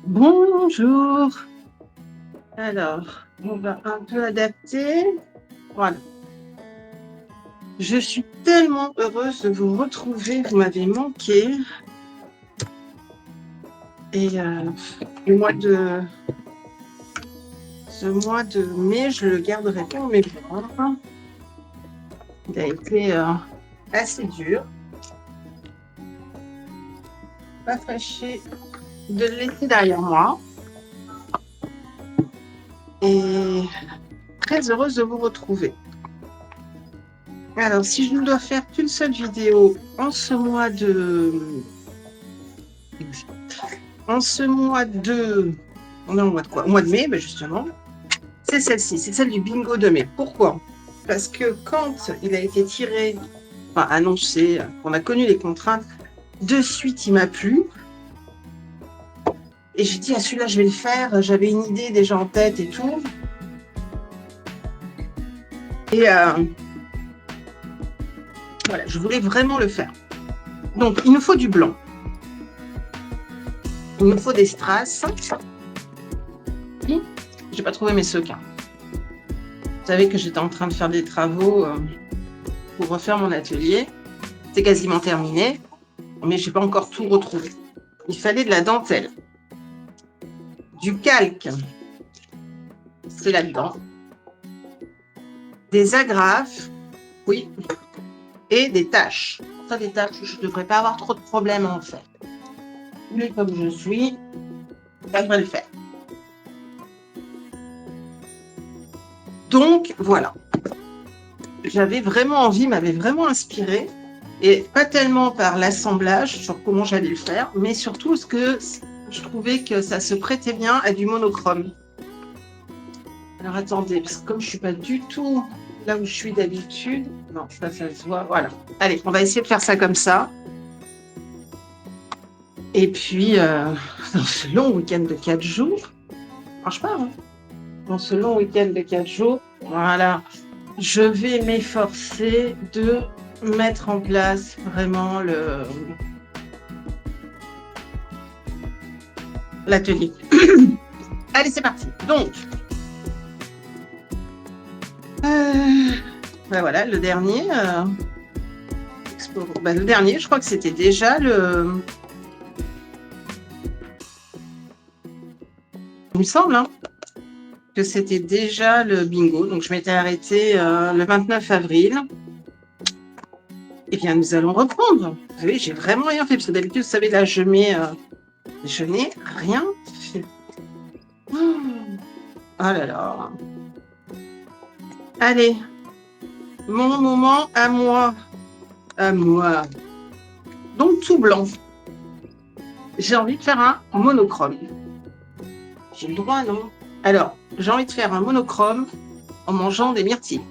Bonjour. Alors, on va un peu adapter. Voilà. Je suis tellement heureuse de vous retrouver. Vous m'avez manqué. Et le mois de, ce mois de mai, je le garderai pour mes mémoire. Il a été assez dur. Pas fâchée de le laisser derrière moi. Et très heureuse de vous retrouver. Alors, si je ne dois faire qu'une seule vidéo en ce mois de... En ce mois de... On est au mois de quoi? Au mois de mai, ben justement. C'est celle-ci, c'est celle du bingo de mai. Pourquoi? Parce que quand il a été tiré, enfin annoncé, qu'on a connu les contraintes, de suite il m'a plu. Et j'ai dit, ah celui-là je vais le faire, j'avais une idée déjà en tête et tout. Et voilà, je voulais vraiment le faire. Donc il nous faut du blanc. Il nous faut des strass. J'ai pas trouvé mes sequins. Vous savez que j'étais en train de faire des travaux pour refaire mon atelier. C'est quasiment terminé, mais j'ai pas encore tout retrouvé. Il fallait de la dentelle, du calque, c'est là-dedans, des agrafes, oui, et des taches. Ça, des taches, je ne devrais pas avoir trop de problèmes à en faire. Mais comme je suis, ça devrait le faire. Donc, voilà. J'avais vraiment envie, m'avait vraiment inspiré, et pas tellement par l'assemblage, sur comment j'allais le faire, mais surtout parce que je trouvais que ça se prêtait bien à du monochrome. Alors attendez, parce que comme je ne suis pas du tout là où je suis d'habitude, non, ça se voit, voilà. Allez, on va essayer de faire ça comme ça. Et puis, dans ce long week-end de 4 jours, franchement, hein, dans ce long week-end de 4 jours, voilà, je vais m'efforcer de mettre en place vraiment l'atelier. Allez, c'est parti. Donc, ben voilà, le dernier, le dernier, je crois que c'était déjà il me semble, hein, que c'était déjà le bingo. Donc, je m'étais arrêtée le 29 avril. Eh bien, nous allons reprendre. Vous savez, j'ai vraiment rien fait. Parce que d'habitude, vous savez, là, je n'ai rien fait. Oh là là. Allez, mon moment à moi. À moi. Donc, tout blanc. J'ai envie de faire un monochrome. J'ai le droit, non? Alors, j'ai envie de faire un monochrome en mangeant des myrtilles.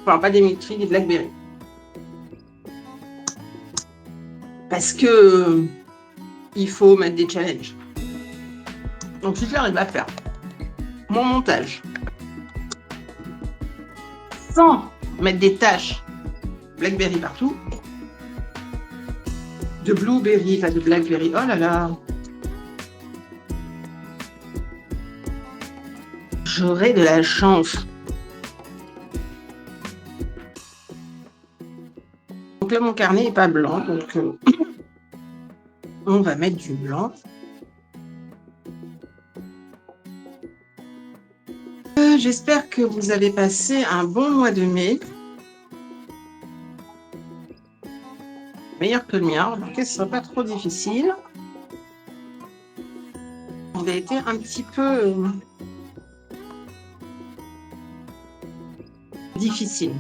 Enfin, pas des myrtilles, des blackberries. Parce que il faut mettre des challenges. Donc, Hitler, il va faire mon montage sans mettre des taches blackberry partout, de blueberry, pas de blackberry. Oh là là. J'aurai de la chance. Donc là, mon carnet n'est pas blanc, donc on va mettre du blanc. J'espère que vous avez passé un bon mois de mai. Meilleur que le mien, donc ce ne sera pas trop difficile. On a été un petit peu difficile.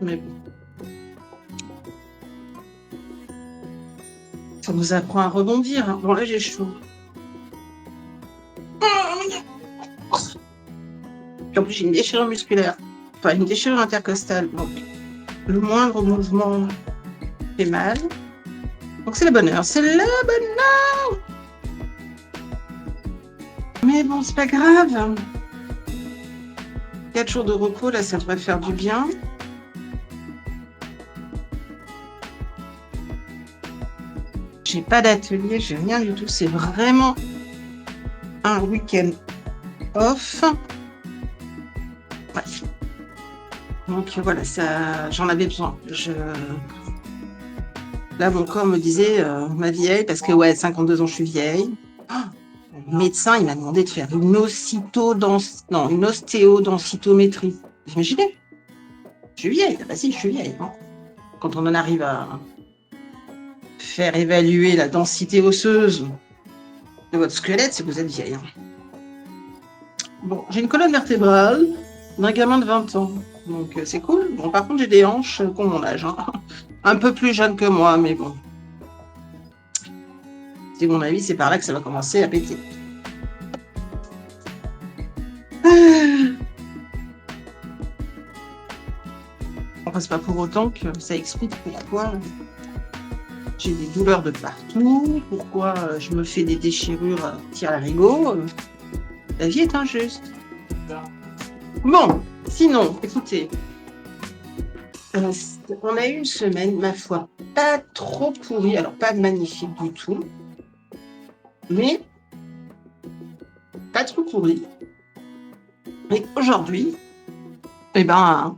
Mais bon. Ça nous apprend à rebondir. Hein. Bon, là, j'ai chaud. Puis en plus, j'ai une déchirure musculaire. Enfin, une déchirure intercostale. Donc, le moindre mouvement fait mal. Donc, c'est le bonheur. C'est le bonheur. Mais bon, c'est pas grave. 4 jours de repos, là, ça devrait faire du bien. J'ai pas d'atelier, j'ai rien du tout. C'est vraiment un week-end off. Ouais. Donc voilà, ça, j'en avais besoin. Là, mon corps me disait, ma vieille, parce que ouais, 52 ans, je suis vieille. Le médecin, il m'a demandé de faire une ostéodensitométrie. Vous imaginez? Je suis vieille. Bah si, je suis vieille. Hein. Quand on en arrive à faire évaluer la densité osseuse de votre squelette, c'est que vous êtes vieille. Hein. Bon, j'ai une colonne vertébrale d'un gamin de 20 ans. Donc c'est cool. Bon, par contre, j'ai des hanches qui ont mon âge. Hein. Un peu plus jeune que moi, mais bon. C'est mon avis, c'est par là que ça va commencer à péter. Enfin, c'est pas pour autant que ça explique pourquoi j'ai des douleurs de partout, pourquoi je me fais des déchirures à tire-larigot. La vie est injuste. Bon, sinon, écoutez, on a eu une semaine, ma foi, pas trop pourrie, alors pas magnifique du tout, mais pas trop pourrie. Et aujourd'hui, eh ben,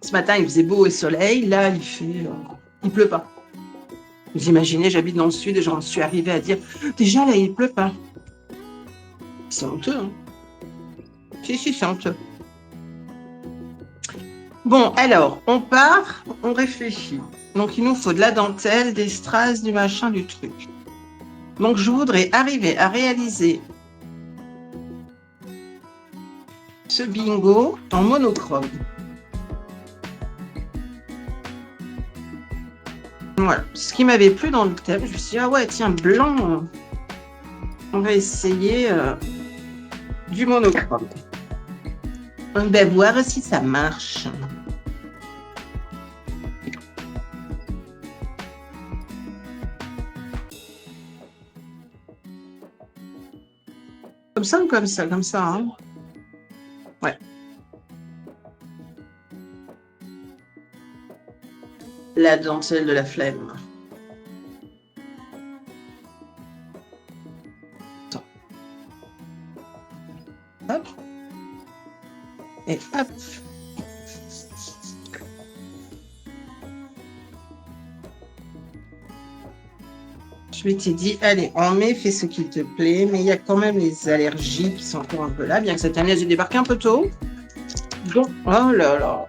ce matin, il faisait beau et soleil, là, il pleut pas. Vous imaginez, j'habite dans le sud et j'en suis arrivée à dire, déjà là, il pleut pas. C'est honteux, hein. Si, c'est honteux. Bon, alors, on part, on réfléchit. Donc, il nous faut de la dentelle, des strass, du machin, du truc. Donc, je voudrais arriver à réaliser ce bingo en monochrome. Voilà, ce qui m'avait plu dans le thème, je me suis dit, ah ouais, tiens, blanc, on va essayer du monochrome. On va voir si ça marche. Comme ça ou comme ça? Comme ça, hein? Ouais. La dentelle de la flemme. Attends. Hop. Et hop. Je m'étais dit, allez, on met, fais ce qu'il te plaît, mais il y a quand même les allergies qui sont encore un peu là, bien que cette année, j'ai débarqué un peu tôt. Donc, oh là là.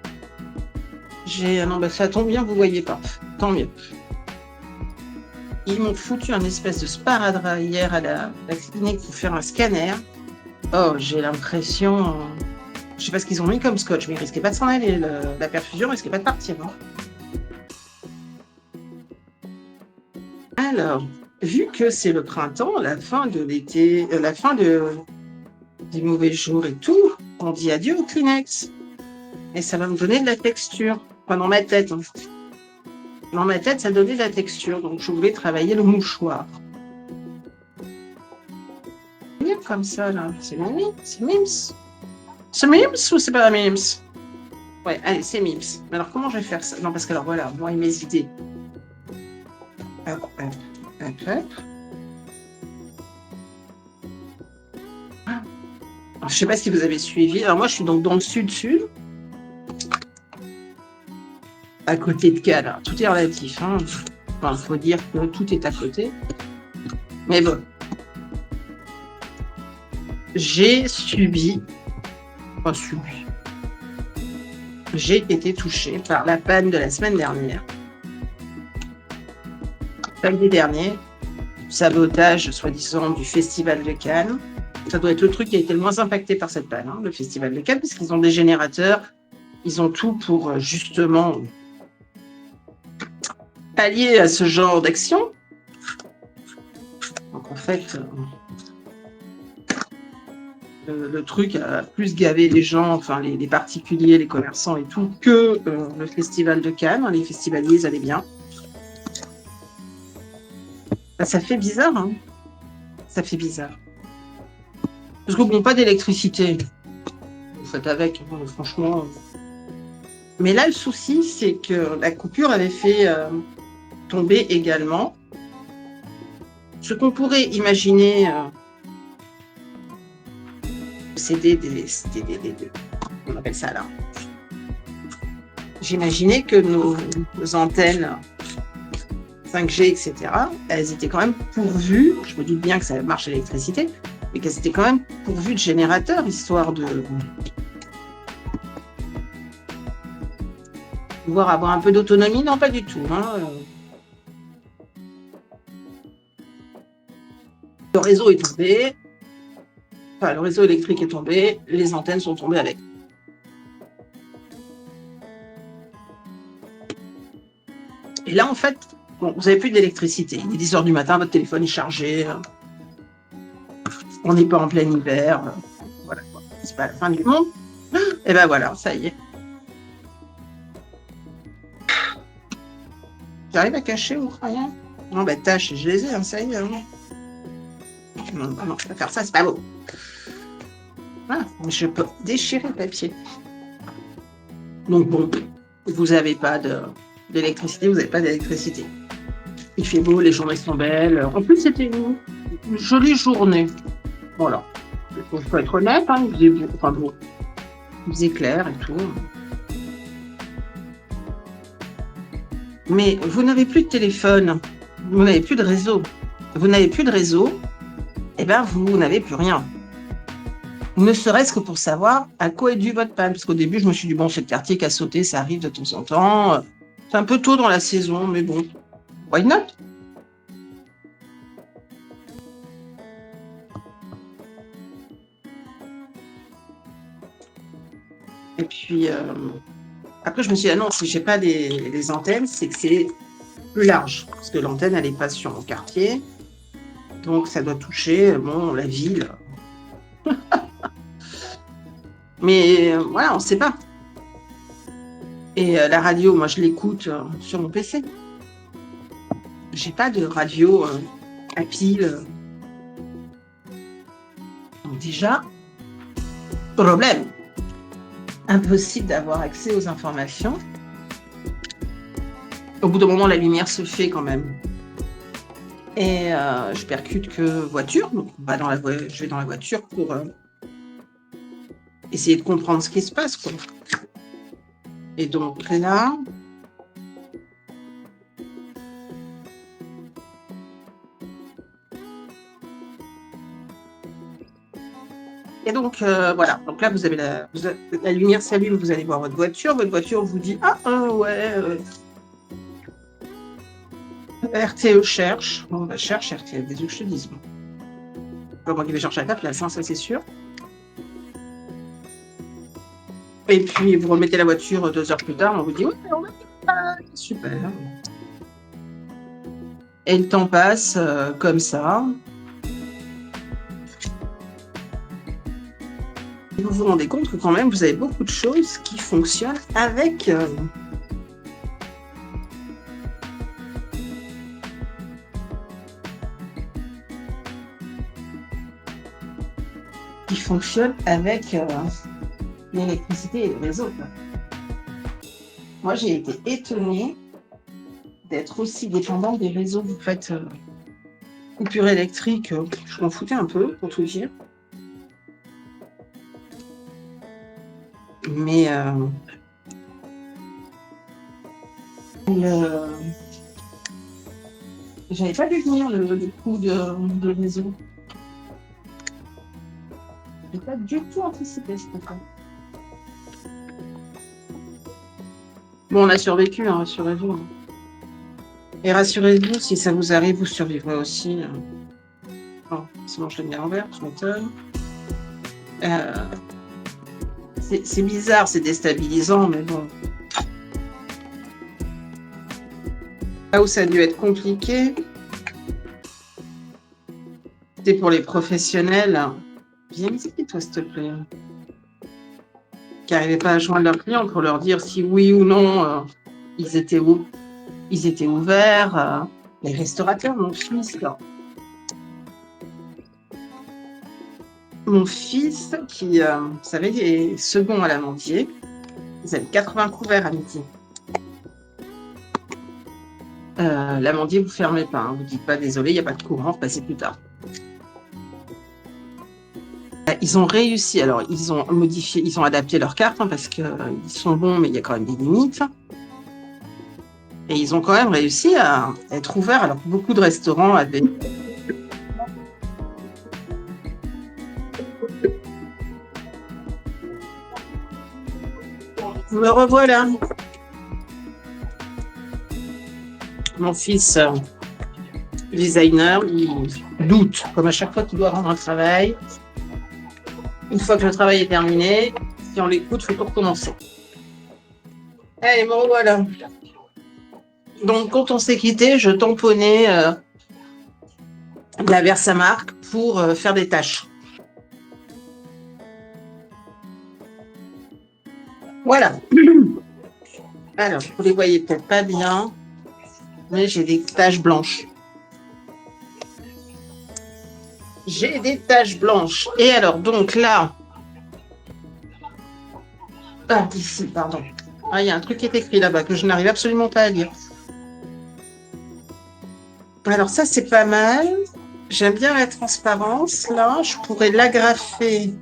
Non, bah, ça tombe bien, vous voyez pas. Tant mieux. Ils m'ont foutu un espèce de sparadrap hier à la clinique pour faire un scanner. Oh, j'ai l'impression... Je sais pas ce qu'ils ont mis comme scotch, mais ils risquaient pas de s'en aller. La perfusion risquait pas de partir. Hein. Alors, vu que c'est le printemps, la fin de l'été, la fin des mauvais jours et tout, on dit adieu au Kleenex. Et ça va me donner de la texture. Enfin, dans ma tête. Hein. Dans ma tête, ça donnait de la texture. Donc, je voulais travailler le mouchoir. Bien comme ça, là. C'est Mims. C'est Mims. C'est Mims ou c'est pas Mims? Ouais, allez, c'est Mims. Mais alors, comment je vais faire ça? Non, parce que alors, voilà, moi et mes idées. Hop, hop, hop, hop. Alors, je sais pas si vous avez suivi. Alors, moi, je suis donc dans le sud-sud. À côté de Cannes. Alors, tout est relatif. Hein. Enfin, faut dire que tout est à côté. Mais bon. J'ai subi. Enfin, subi. J'ai été touchée par la panne de la semaine dernière. Samedi dernier, sabotage, soi-disant, du Festival de Cannes. Ça doit être le truc qui a été le moins impacté par cette panne, hein, le Festival de Cannes, parce qu'ils ont des générateurs, ils ont tout pour justement pallier à ce genre d'action. Donc en fait, le truc a plus gavé les gens, enfin les particuliers, les commerçants et tout, que le Festival de Cannes. Les festivaliers, ils allaient bien. Ben, ça fait bizarre, hein. Ça fait bizarre. Parce que bon, pas d'électricité. Vous faites avec, hein, franchement. Mais là, le souci, c'est que la coupure avait fait tomber également ce qu'on pourrait imaginer, c'était on appelle ça là. J'imaginais que nos antennes 5G, etc., elles étaient quand même pourvues, je me doute bien que ça marche à l'électricité, mais qu'elles étaient quand même pourvues de générateurs, histoire de pouvoir avoir un peu d'autonomie. Non, pas du tout. Hein. Le réseau est tombé, enfin le réseau électrique est tombé, les antennes sont tombées avec. Et là, en fait, bon, vous n'avez plus d'électricité. Il est 10 h du matin, votre téléphone est chargé. On n'est pas en plein hiver. Voilà, c'est pas la fin du monde. Et ben voilà, ça y est. J'arrive à cacher ou rien? Non, ben tâches, je les ai, hein, ça y est. Hein. Non, non, je vais faire ça, c'est pas beau. Ah, je peux déchirer le papier. Donc bon, vous n'avez pas d'électricité, vous n'avez pas d'électricité. Il fait beau, les journées sont belles. En plus, c'était une jolie journée. Voilà. Il faut être honnête, hein, il faisait beau, enfin beau. Il faisait clair et tout. Mais vous n'avez plus de téléphone, vous n'avez plus de réseau. Vous n'avez plus de réseau, et bien vous n'avez plus rien. Ne serait-ce que pour savoir à quoi est dû votre panne. Parce qu'au début, je me suis dit, bon, c'est le quartier qui a sauté, ça arrive de temps en temps. C'est un peu tôt dans la saison, mais bon, why not? Et puis, après, je me suis dit, ah non, si je n'ai pas les antennes, c'est que c'est plus large. Parce que l'antenne, elle n'est pas sur mon quartier. Donc, ça doit toucher, bon, la ville. Mais voilà, on ne sait pas. Et la radio, moi, je l'écoute sur mon PC. J'ai pas de radio à pile. Donc déjà, problème. Impossible d'avoir accès aux informations. Au bout d'un moment, la lumière se fait quand même. Et je percute que voiture. Donc, je vais dans la voiture pour essayer de comprendre ce qui se passe, quoi. Et donc là, et donc voilà. Donc là, vous avez la lumière s'allume, vous allez voir votre voiture vous dit ouais. RTE cherche. Bon, bah, cherche RTE, des que je te dise. Pas moi qui vais chercher à ta place, hein, ça c'est sûr. Et puis vous remettez la voiture 2 heures plus tard, on vous dit ouais, on va super. Et le temps passe comme ça. Et vous vous rendez compte que quand même vous avez beaucoup de choses qui fonctionnent avec l'électricité et le réseau. Moi, j'ai été étonnée d'être aussi dépendante des réseaux. Vous faites coupure électrique, je m'en foutais un peu, pour tout dire. Mais j'avais pas vu venir le coup de réseau. Je n'ai pas du tout anticipé ce truc-là. Bon, on a survécu, hein, rassurez-vous. Et rassurez-vous, si ça vous arrive, vous survivrez aussi. Bon, sinon je l'ai mis à l'envers, je m'étonne. C'est bizarre, c'est déstabilisant, mais bon. Là où ça a dû être compliqué, c'était pour les professionnels. Viens ici, toi, s'il te plaît. Qui n'arrivaient pas à joindre leurs clients pour leur dire si oui ou non ils étaient ouverts. Les restaurateurs, mon fils, là. Mon fils, qui, vous savez, est second à l'Amandier, ils avaient 80 couverts à midi. l'amandier, vous ne fermez pas. Hein. Vous ne dites pas désolé, il n'y a pas de courant, passez plus tard. Ils ont réussi, alors ils ont modifié, ils ont adapté leur carte hein, parce qu'ils sont bons, mais il y a quand même des limites. Et ils ont quand même réussi à être ouverts alors que beaucoup de restaurants avaient. Me revoilà. Mon fils designer, il doute, comme à chaque fois qu'il doit rendre un travail. Une fois que le travail est terminé, si on l'écoute, il faut tout recommencer. Allez, me revoilà. Donc, quand on s'est quitté, je tamponnais la Versamark pour faire des tâches. Voilà. Alors, vous ne les voyez peut-être pas bien, mais j'ai des taches blanches. J'ai des taches blanches. Et alors, donc là... Ah, ici, pardon. Ah, il y a un truc qui est écrit là-bas que je n'arrive absolument pas à lire. Alors ça, c'est pas mal. J'aime bien la transparence. Là, je pourrais l'agrafer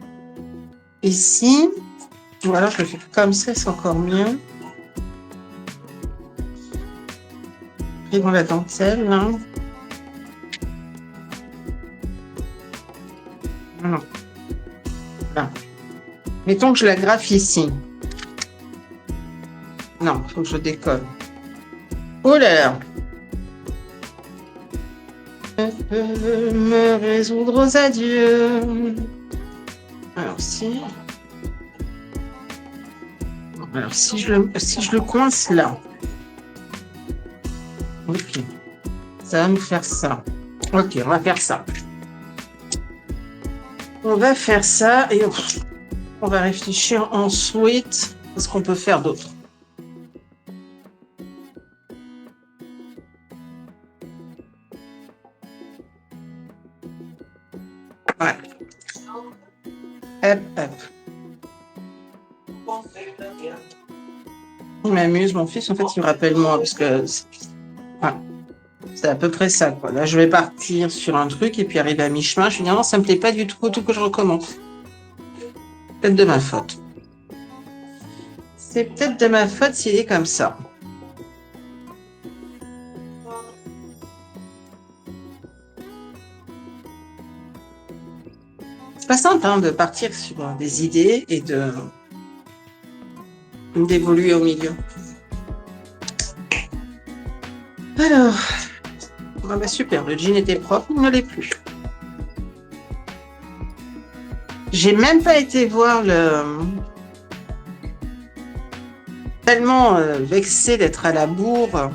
ici. Ou alors, je le fais comme ça, c'est encore mieux. Et dans la dentelle, là. Non. Là. Mettons que je l'agrafe ici. Non, il faut que je décolle. Oh là là! Je peux me résoudre aux adieux. Alors si... Alors si je le coince là. Ok. Ça va nous faire ça. Ok, on va faire ça. On va faire ça et on va réfléchir ensuite à ce qu'on peut faire d'autre. Ouais. Hop, hop. Il m'amuse, mon fils, en fait, il me rappelle moi, parce que c'est à peu près ça, quoi. Là, je vais partir sur un truc et puis arriver à mi-chemin, je me dis non, ça me plaît pas du tout que je recommence. Peut-être de ma faute. C'est peut-être de ma faute s'il est comme ça. C'est pas simple hein, de partir sur des idées et d'évoluer au milieu. Alors, ah bah super, le jean était propre, il ne l'est plus. J'ai même pas été voir le... Tellement vexée d'être à la bourre.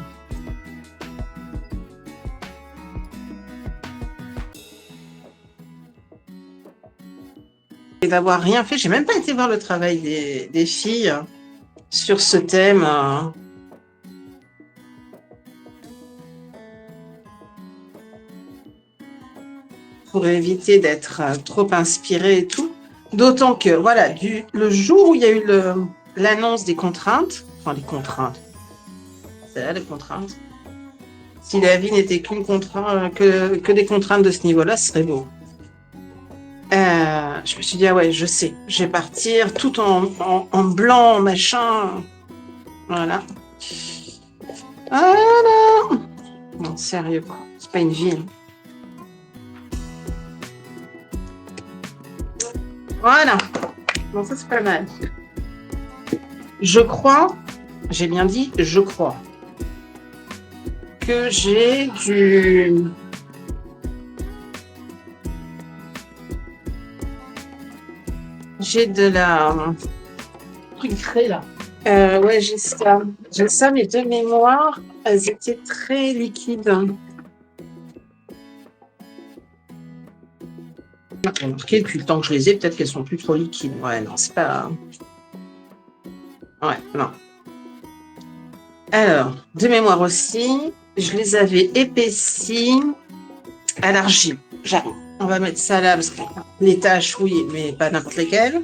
Et d'avoir rien fait. J'ai même pas été voir le travail des filles sur ce thème. Pour éviter d'être trop inspirée et tout. D'autant que, voilà, le jour où il y a eu l'annonce des contraintes, enfin les contraintes, c'est là les contraintes. Si la vie n'était qu'une contrainte, que des contraintes de ce niveau-là, ce serait beau. Je me suis dit, ah ouais, je sais, je vais partir tout en blanc, machin. Voilà. Voilà. Non, sérieux, quoi. C'est pas une vie. Hein. Voilà. Bon, ça, c'est pas mal. Je crois, j'ai bien dit, je crois, que j'ai du... J'ai de la... truc frais, là. Ouais, j'ai ça. J'ai ça, mais de mémoire, elles étaient très liquides. J'ai remarqué depuis le temps que je les ai, peut-être qu'elles sont plus trop liquides. Ouais, non, c'est pas... Ouais, non. Alors, de mémoire aussi, je les avais épaissies à l'argile. J'arrive. On va mettre ça là, parce que les taches, oui, mais pas n'importe lesquelles.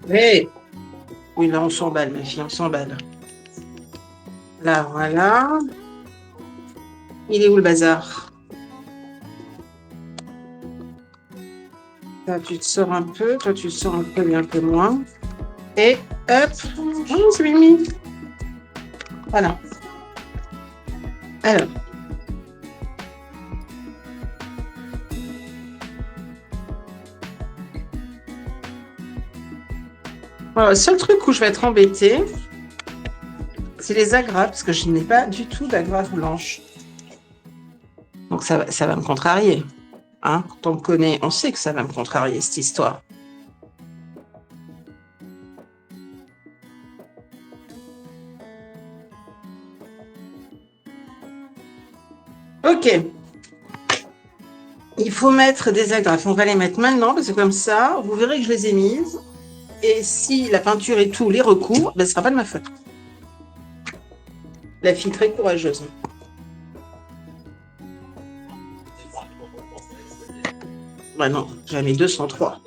Oui. Oui, là, on s'emballe, ma fille, on s'emballe. Là, voilà. Il est où le bazar? Là, tu te sors un peu. Toi, tu te sors un peu, mais un peu moins. Et hop. Oh, c'est Mimi. Voilà. Alors. Voilà, le seul truc où je vais être embêtée, c'est les agrafes, parce que je n'ai pas du tout d'agrafes blanches. Donc ça va me contrarier. Hein, quand on me connaît, on sait que ça va me contrarier, cette histoire. Ok. Il faut mettre des agrafes. On va les mettre maintenant, parce que comme ça, vous verrez que je les ai mises. Et si la peinture et tout les recouvre, ben, ce ne sera pas de ma faute. La fille très courageuse. Ouais, non, j'en ai 203.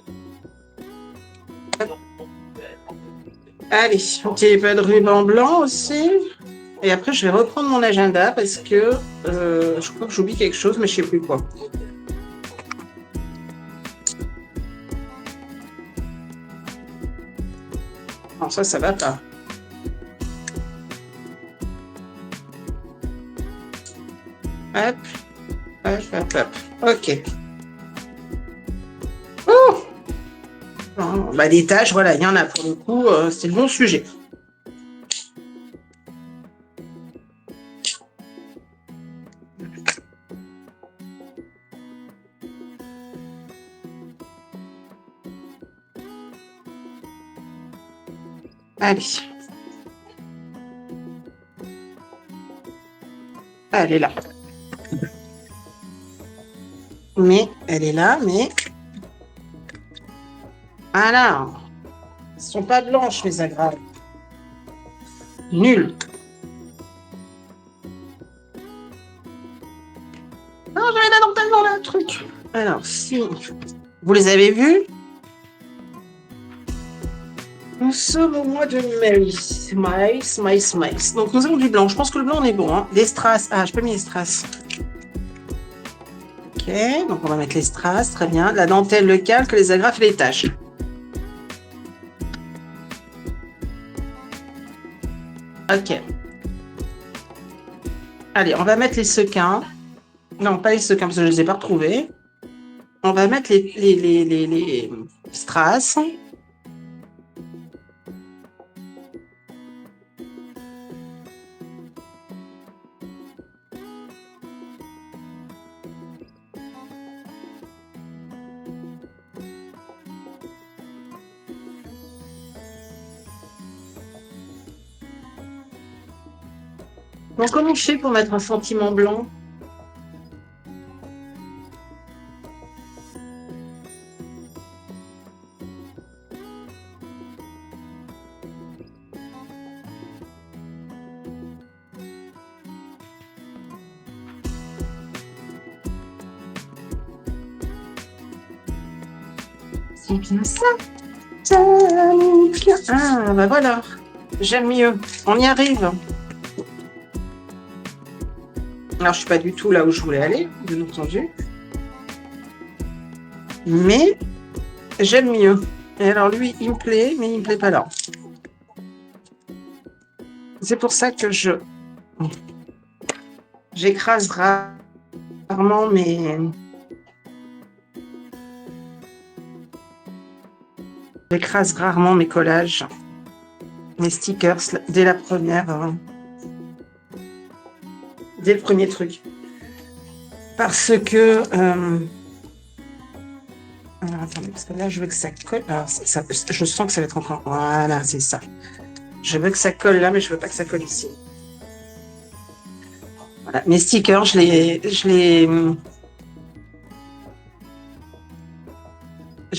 Allez, un petit peu de ruban blanc aussi. Et après, je vais reprendre mon agenda parce que je crois que j'oublie quelque chose, mais je ne sais plus quoi. Non, ça va pas. Hop, hop, hop, hop. Ok. Oh, bah, des tâches, voilà, il y en a pour le coup, c'est le bon sujet. Allez. Elle est là. Mais, elle est là, mais... Voilà. Elles ne sont pas blanches, mes agrafes. Nul. Non, j'avais la dentelle dans le truc. Alors, si vous les avez vus, nous sommes au mois de mai. Mai. Donc, nous avons du blanc. Je pense que le blanc, on est bon. Hein. Des strass. Ah, je peux mettre les strass. Ok, donc on va mettre les strass. Très bien. La dentelle, le calque, les agrafes et les taches. Ok. Allez, on va mettre les sequins. Non, pas les sequins parce que je ne les ai pas retrouvés. On va mettre les strass. Donc, comment je fais pour mettre un sentiment blanc? C'est bien ça. Ah, bah voilà. J'aime mieux. On y arrive. Alors, je suis pas du tout là où je voulais aller, bien entendu. Mais j'aime mieux. Et alors, lui, il me plaît, mais il me plaît pas là. C'est pour ça que j'écrase rarement mes... J'écrase rarement mes collages, mes stickers, dès la première... dès le premier truc. Parce que... Alors, attendez, parce que là, je veux que ça colle. Alors, je sens que ça va être encore... Voilà, c'est ça. Je veux que ça colle là, mais je veux pas que ça colle ici. Voilà. Mes stickers, je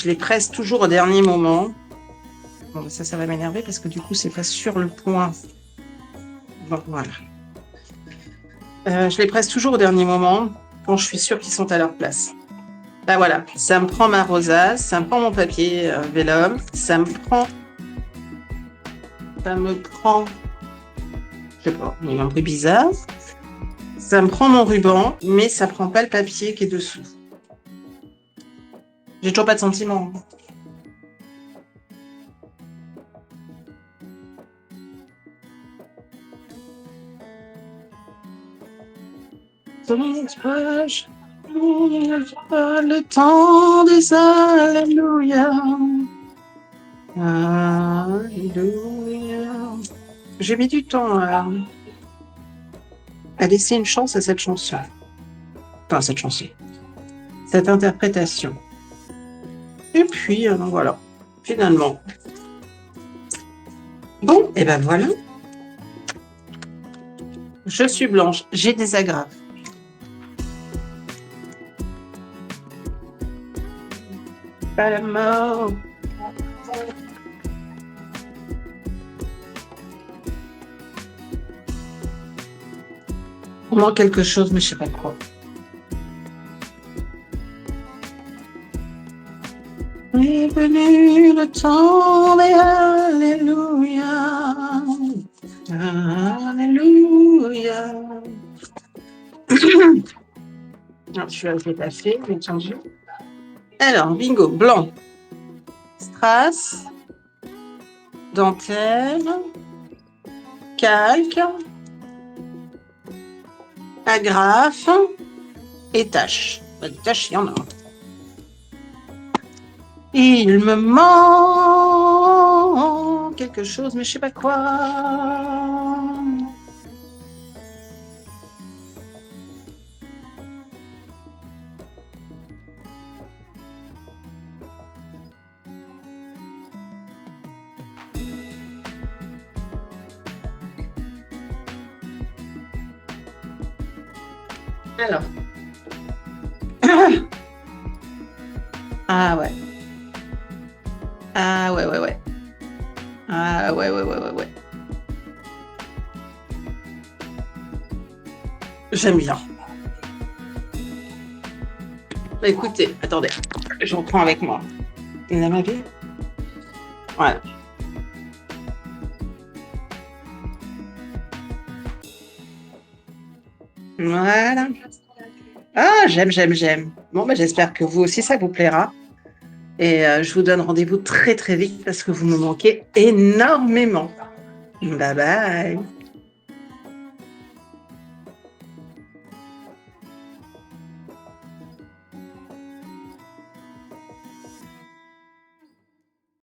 les presse toujours au dernier moment. Bon, ça va m'énerver parce que du coup, c'est pas sur le point. Bon, voilà. Je les presse toujours au dernier moment quand je suis sûre qu'ils sont à leur place. Là, voilà. Ça me prend ma rosace, ça me prend mon papier vélum, ça me prend Ça me prend, je sais pas, il y a un bruit bizarre. Ça me prend mon ruban, mais ça prend pas le papier qui est dessous. J'ai toujours pas de sentiment. Le temps des Alléluia. Alléluia. J'ai mis du temps à laisser une chance à cette chanson. Enfin, cette chanson. Cette interprétation. Et puis, voilà. Finalement. Bon, et ben voilà. Je suis blanche. J'ai des agrafes. Pas la mort. Il manque quelque chose, mais je sais pas quoi. Est venu le temps des Alléluia. Alléluia. Alors, je suis assez passée, bien entendu. Alors, bingo, blanc. Strass. Dentelle. Calque. Agrafe. Et tâche. Des tâches, il y en a. Il me manque quelque chose, mais je sais pas quoi. Alors. Ah ouais. Ah ouais, ouais, ouais. Ah ouais, ouais, ouais, ouais, ouais. J'aime bien. Bah écoutez, attendez, je reprends avec moi. Vous avez ma vie? Voilà. Voilà. Ah, j'aime, j'aime, j'aime. Bon, bah, j'espère que vous aussi, ça vous plaira. Et je vous donne rendez-vous très, très vite parce que vous me manquez énormément. Bye bye.